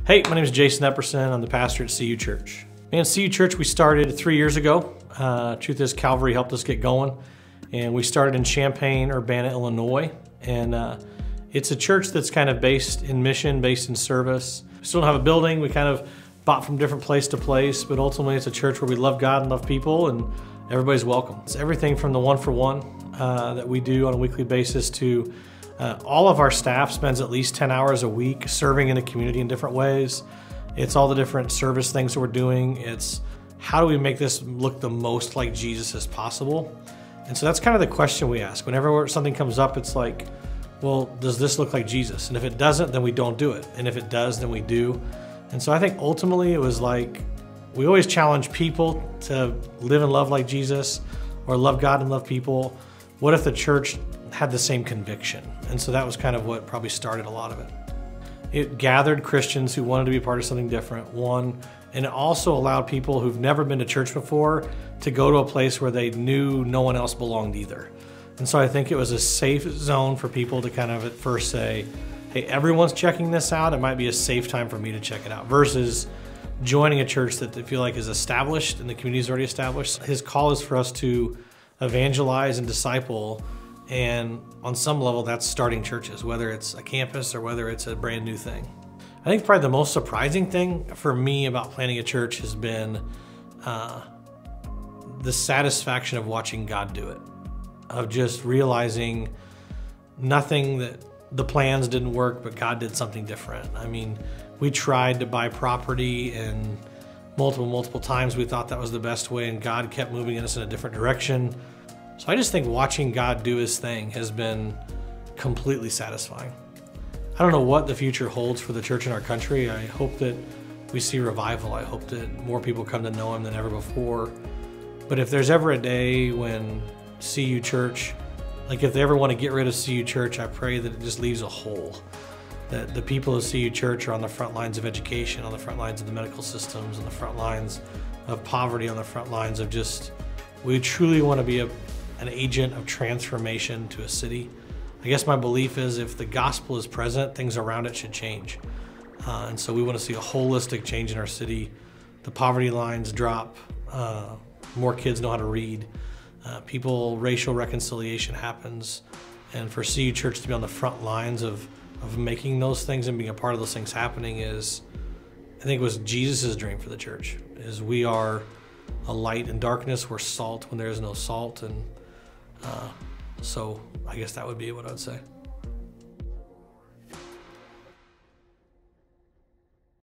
Hey, my name is Jason Epperson. I'm the pastor at CU Church. Man, CU Church, we started 3 years ago. Truth is, Calvary helped us get going. And we started in Champaign, Urbana, Illinois. And it's a church that's kind of based in mission, based in service. We still don't have a building. We kind of bought from different place to place, but ultimately it's a church where we love God and love people, and everybody's welcome. It's everything from the one-for-one that we do on a weekly basis to all of our staff spends at least 10 hours a week serving in the community in different ways. It's all the different service things that we're doing. It's how do we make this look the most like Jesus as possible? And so that's kind of the question we ask. Whenever something comes up, it's like, well, does this look like Jesus? And if it doesn't, then we don't do it. And if it does, then we do. And so I think ultimately it was like, we always challenge people to live and love like Jesus or love God and love people. What if the church had the same conviction? And so that was kind of what probably started a lot of it. It gathered Christians who wanted to be part of something different, one, and it also allowed people who've never been to church before to go to a place where they knew no one else belonged either. And so I think it was a safe zone for people to kind of at first say, hey, everyone's checking this out, it might be a safe time for me to check it out, versus joining a church that they feel like is established and the community is already established. His call is for us to evangelize and disciple, and on some level that's starting churches, whether it's a campus or whether it's a brand new thing. I think probably the most surprising thing for me about planning a church has been the satisfaction of watching God do it, of just realizing nothing that the plans didn't work, but God did something different. I mean, we tried to buy property and multiple times we thought that was the best way, and God kept moving us in a different direction. So I just think watching God do his thing has been completely satisfying. I don't know what the future holds for the church in our country. I hope that we see revival. I hope that more people come to know him than ever before. But if there's ever a day when CU Church, like if they ever want to get rid of CU Church, I pray that it just leaves a hole. That the people of CU Church are on the front lines of education, on the front lines of the medical systems, on the front lines of poverty, on the front lines of just, we truly want to be an agent of transformation to a city. I guess my belief is if the gospel is present, things around it should change. And so we want to see a holistic change in our city. The poverty lines drop, more kids know how to read, racial reconciliation happens. And for CU Church to be on the front lines of making those things and being a part of those things happening is, I think it was Jesus' dream for the church, is we are a light in darkness, we're salt when there is no salt. And so I guess that would be what I would say.